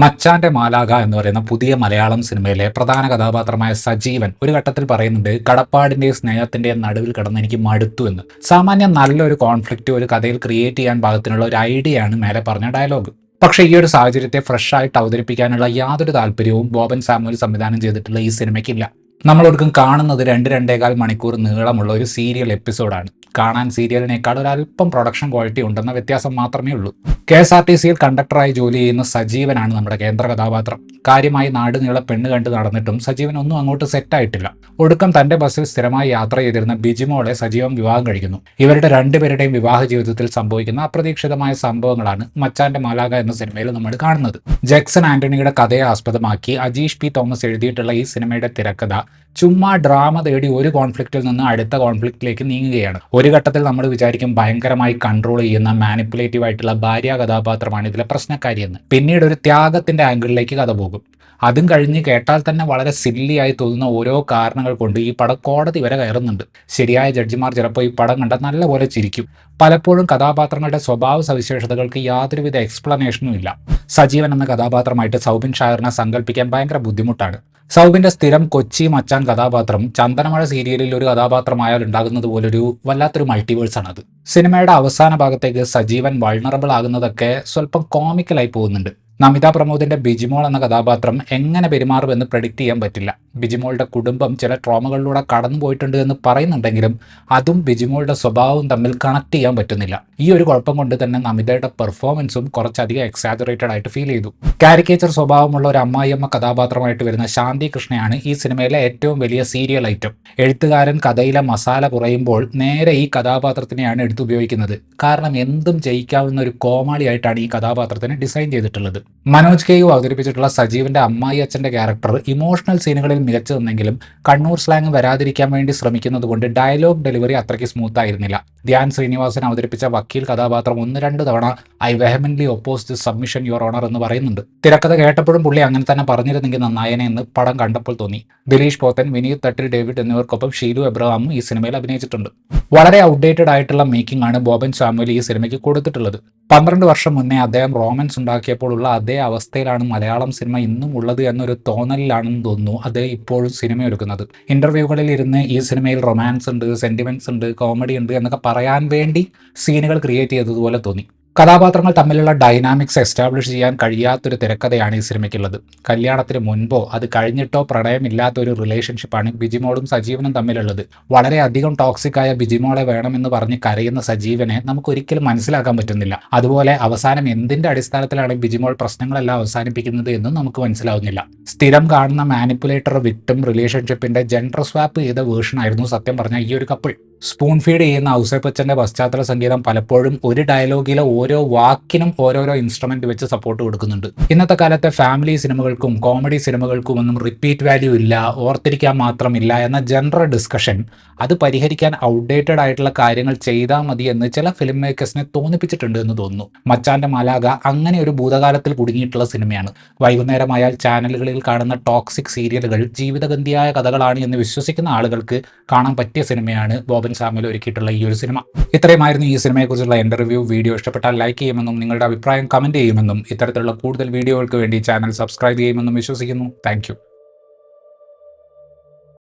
മച്ചാന്റെ മാലാഖ എന്ന് പറയുന്ന പുതിയ മലയാളം സിനിമയിലെ പ്രധാന കഥാപാത്രമായ സജീവൻ ഒരു ഘട്ടത്തിൽ പറയുന്നുണ്ട്, കടപ്പാടിന്റെയും സ്നേഹത്തിന്റെയും നടുവിൽ കിടന്ന് എനിക്ക് മടുത്തു എന്ന്. സാമാന്യം നല്ലൊരു കോൺഫ്ലിക്റ്റ് ഒരു കഥയിൽ ക്രിയേറ്റ് ചെയ്യാൻ പാകത്തിനുള്ള ഒരു ഐഡിയ ആണ് മേലെ പറഞ്ഞ ഡയലോഗ്. പക്ഷേ ഈ ഒരു സാഹചര്യത്തെ ഫ്രഷ് ആയിട്ട് അവതരിപ്പിക്കാനുള്ള യാതൊരു താല്പര്യവും ബോബൻ സാമുവൽ സംവിധാനം ചെയ്തിട്ടുള്ള ഈ സിനിമയ്ക്കില്ല. നമ്മളൊടുക്കും കാണുന്നത് 2-2.25 മണിക്കൂർ നീളമുള്ള ഒരു സീരിയൽ എപ്പിസോഡാണ്. കാണാൻ സീരിയലിനേക്കാൾ ഒരല്പം പ്രൊഡക്ഷൻ ക്വാളിറ്റി ഉണ്ടെന്ന വ്യത്യാസം മാത്രമേ ഉള്ളൂ. KSRTCയിൽ കണ്ടക്ടറായി ജോലി ചെയ്യുന്ന സജീവനാണ് നമ്മുടെ കേന്ദ്ര കഥാപാത്രം. കാര്യമായി നാട് നീളെ പെണ്ണ് കണ്ട് നടന്നിട്ടും സജീവൻ ഒന്നും അങ്ങോട്ട് സെറ്റായിട്ടില്ല. ഒടുക്കം തന്റെ ബസ്സിൽ സ്ഥിരമായി യാത്ര ചെയ്തിരുന്ന ബിജിമോളെ സജീവൻ വിവാഹം കഴിക്കുന്നു. ഇവരുടെ രണ്ടുപേരുടെയും വിവാഹ ജീവിതത്തിൽ സംഭവിക്കുന്ന അപ്രതീക്ഷിതമായ സംഭവങ്ങളാണ് മച്ചാന്റെ മാലാഖ എന്ന സിനിമയിൽ നമ്മൾ കാണുന്നത്. ജക്സൺ ആന്റണിയുടെ കഥയെ ആസ്പദമാക്കി അജീഷ് പി തോമസ് എഴുതിയിട്ടുള്ള ഈ സിനിമയുടെ തിരക്കഥ ചുമ്മാ ഡ്രാമ തേടി ഒരു കോൺഫ്ലിക്റ്റിൽ നിന്ന് അടുത്ത കോൺഫ്ലിക്റ്റിലേക്ക് നീങ്ങുകയാണ്. ഒരു ഘട്ടത്തിൽ നമ്മൾ വിചാരിക്കും ഭയങ്കരമായി കൺട്രോൾ ചെയ്യുന്ന മാനിപ്പുലേറ്റീവ് ആയിട്ടുള്ള ഭാര്യ കഥാപാത്രമാണ് ഇതിലെ പ്രശ്നക്കാരിയെന്ന്. പിന്നീട് ഒരു ത്യാഗത്തിന്റെ ആംഗിളിലേക്ക് കഥ പോകും. അതും കഴിഞ്ഞ് കേട്ടാൽ തന്നെ വളരെ സില്ലിയായി തോന്നുന്ന ഓരോ കാരണങ്ങൾ കൊണ്ട് ഈ പടം കോടതി വരെ കയറുന്നുണ്ട്. ശരിയായ ജഡ്ജിമാർ ചിലപ്പോൾ ഈ പടം കണ്ടാൽ നല്ലപോലെ ചിരിക്കും. പലപ്പോഴും കഥാപാത്രങ്ങളുടെ സ്വഭാവ സവിശേഷതകൾക്ക് യാതൊരുവിധ എക്സ്പ്ലനേഷനും ഇല്ല. സജീവൻ എന്ന കഥാപാത്രമായിട്ട് സൗബിൻ ഷായറിനെ സങ്കല്പിക്കാൻ ഭയങ്കര ബുദ്ധിമുട്ടാണ്. സൗബിന്റെ സ്ഥിരം കൊച്ചി മച്ചാൻ കഥാപാത്രം ചന്ദനമഴ സീരിയലിൽ ഒരു കഥാപാത്രമായാൽ ഉണ്ടാകുന്നത് പോലൊരു വല്ലാത്തൊരു മൾട്ടിവേഴ്സാണത്. സിനിമയുടെ അവസാന ഭാഗത്തേക്ക് സജീവൻ വൾണറബിൾ ആകുന്നതൊക്കെ സ്വല്പം കോമിക്കലായി പോകുന്നുണ്ട്. നമിത പ്രമോദിന്റെ ബിജിമോൾ എന്ന കഥാപാത്രം എങ്ങനെ പെരുമാറുമെന്ന് പ്രെഡിക്റ്റ് ചെയ്യാൻ പറ്റില്ല. ബിജിമോളുടെ കുടുംബം ചില ട്രോമകളിലൂടെ കടന്നു പോയിട്ടുണ്ട് എന്ന് പറയുന്നുണ്ടെങ്കിലും അതും ബിജിമോളുടെ സ്വഭാവവും തമ്മിൽ കണക്ട് ചെയ്യാൻ പറ്റുന്നില്ല. ഈ ഒരു കുഴപ്പം കൊണ്ട് തന്നെ നമിതയുടെ പെർഫോമൻസും കുറച്ചധികം എക്സാജറേറ്റഡ് ആയിട്ട് ഫീൽ ചെയ്തു. കാരിക്കേച്ചർ സ്വഭാവമുള്ള ഒരു അമ്മായിയമ്മ കഥാപാത്രമായിട്ട് വരുന്ന ശാന്തി കൃഷ്ണയാണ് ഈ സിനിമയിലെ ഏറ്റവും വലിയ സീരിയൽ ഐറ്റം. എഴുത്തുകാരൻ കഥയിലെ മസാല കുറയുമ്പോൾ നേരെ ഈ കഥാപാത്രത്തിനെയാണ് എടുത്തുപയോഗിക്കുന്നത്. കാരണം എന്തും ജയിക്കാവുന്ന ഒരു കോമാളിയായിട്ടാണ് ഈ കഥാപാത്രത്തിനെ ഡിസൈൻ ചെയ്തിട്ടുള്ളത്. മനോജ് കെയു അവതരിപ്പിച്ചിട്ടുള്ള സജീവിന്റെ അമ്മായി അച്ഛന്റെ ക്യാരക്ടർ ഇമോഷണൽ സീനുകളിൽ മികച്ചു നിന്നെങ്കിലും കണ്ണൂർ സ്ലാങ് വരാതിരിക്കാൻ വേണ്ടി ശ്രമിക്കുന്നത് കൊണ്ട് ഡയലോഗ് ഡെലിവറി അത്രയ്ക്ക് സ്മൂത്ത് ആയിരുന്നില്ല. ധ്യാൻ ശ്രീനിവാസൻ അവതരിപ്പിച്ച വക്കീൽ കഥാപാത്രം 1-2 തവണ I vehemently oppose this submission your honour എന്ന് പറയുന്നുണ്ട്. തിരക്കഥ കേട്ടപ്പോഴും പുള്ളി അങ്ങനെ തന്നെ പറഞ്ഞിരുന്നെങ്കിൽ നന്നായനെ എന്ന് പടം കണ്ടപ്പോൾ തോന്നി. ദിലീഷ് പോത്തൻ, വിനീത് തട്ടിൽ ഡേവിഡ് എന്നിവർക്കൊപ്പം ഷീലു എബ്രഹാമും ഈ സിനിമയിൽ അഭിനയിച്ചിട്ടുണ്ട്. വളരെ ഔട്ട്ഡേറ്റഡ് ആയിട്ടുള്ള മേക്കിംഗ് ആണ് ബോബൻ സാമുവൽ ഈ സിനിമയ്ക്ക് കൊടുത്തിട്ടുള്ളത്. 12 വർഷം മുന്നേ അദ്ദേഹം റോമൻസ് ഉണ്ടാക്കിയപ്പോൾ ഉള്ള അതേ അവസ്ഥയിലാണ് മലയാളം സിനിമ ഇന്നും ഉള്ളത് എന്നൊരു തോന്നലിലാണെന്ന് തോന്നുന്നു അദ്ദേഹം ഇപ്പോഴും സിനിമ ഒരുക്കുന്നത്. ഇന്റർവ്യൂകളിൽ ഇരുന്ന് ഈ സിനിമയിൽ റൊമാൻസ് ഉണ്ട്, സെന്റിമെന്റ്സ് ഉണ്ട്, കോമഡി ഉണ്ട് എന്നൊക്കെ പറയാൻ വേണ്ടി സീനുകൾ ക്രിയേറ്റ് ചെയ്തതുപോലെ തോന്നി. കഥാപാത്രങ്ങൾ തമ്മിലുള്ള ഡൈനാമിക്സ് എസ്റ്റാബ്ലിഷ് ചെയ്യാൻ കഴിയാത്തൊരു തിരക്കഥയാണ് ഈ സിനിമയ്ക്കുള്ളത്. കല്യാണത്തിന് മുൻപോ അത് കഴിഞ്ഞിട്ടോ പ്രണയമില്ലാത്ത ഒരു റിലേഷൻഷിപ്പാണ് ബിജിമോളും സജീവനും തമ്മിലുള്ളത്. വളരെയധികം ടോക്സിക് ആയ ബിജിമോളെ വേണമെന്ന് പറഞ്ഞ് കരയുന്ന സജീവനെ നമുക്ക് ഒരിക്കലും മനസ്സിലാക്കാൻ പറ്റുന്നില്ല. അതുപോലെ അവസാനം എന്തിന്റെ അടിസ്ഥാനത്തിലാണ് ബിജിമോൾ പ്രശ്നങ്ങളെല്ലാം അവസാനിപ്പിക്കുന്നത് എന്നും നമുക്ക് മനസ്സിലാവുന്നില്ല. സ്ഥിരം കാണുന്ന മാനിപ്പുലേറ്റർ വിക്ടിം റിലേഷൻഷിപ്പിന്റെ ജെൻഡർ സ്വാപ്പ് ചെയ്ത വേർഷനായിരുന്നു സത്യം പറഞ്ഞ ഈ ഒരു കപ്പിൾ. സ്പൂൺ ഫീഡ് ചെയ്യുന്ന ഔസേപ്പച്ചന്റെ പശ്ചാത്തല സംഗീതം പലപ്പോഴും ഒരു ഡയലോഗിലെ ഓരോ വാക്കിനും ഓരോരോ ഇൻസ്ട്രുമെന്റ് വെച്ച് സപ്പോർട്ട് കൊടുക്കുന്നുണ്ട്. ഇന്നത്തെ കാലത്തെ ഫാമിലി സിനിമകൾക്കും കോമഡി സിനിമകൾക്കും ഒന്നും റിപ്പീറ്റ് വാല്യൂ ഇല്ല, ഓർത്തിരിക്കാൻ മാത്രമില്ല എന്ന ജനറൽ ഡിസ്കഷൻ അത് പരിഹരിക്കാൻ ഔട്ട്ഡേറ്റഡ് ആയിട്ടുള്ള കാര്യങ്ങൾ ചെയ്താൽ മതി എന്ന് ചില ഫിലിം മേക്കേഴ്സിനെ തോന്നിപ്പിച്ചിട്ടുണ്ട് എന്ന് തോന്നുന്നു. മച്ചാന്റെ മാലാഖ അങ്ങനെ ഒരു ഭൂതകാലത്തിൽ കുടുങ്ങിയിട്ടുള്ള സിനിമയാണ്. വൈകുന്നേരമായാൽ ചാനലുകളിൽ കാണുന്ന ടോക്സിക് സീരിയലുകൾ ജീവിതഗന്ധിയായ കഥകളാണ് എന്ന് വിശ്വസിക്കുന്ന ആളുകൾക്ക് കാണാൻ പറ്റിയ സിനിമയാണ് ബോബൻ സാമുവൽ ഒരുക്കിയിട്ടുള്ള ഈ ഒരു സിനിമ. ഇത്രയുമായിരുന്നു ഈ സിനിമയെക്കുറിച്ചുള്ള എൻ്റെ റിവ്യൂ. വീഡിയോ ഇഷ്ടപ്പെട്ടാൽ ലൈക്ക് ചെയ്യുമെന്നും നിങ്ങളുടെ അഭിപ്രായം കമന്റ് ചെയ്യുമെന്നും ഇത്തരത്തിലുള്ള കൂടുതൽ വീഡിയോകൾക്ക് വേണ്ടി ചാനൽ സബ്സ്ക്രൈബ് ചെയ്യുമെന്നും വിശ്വസിക്കുന്നു. താങ്ക്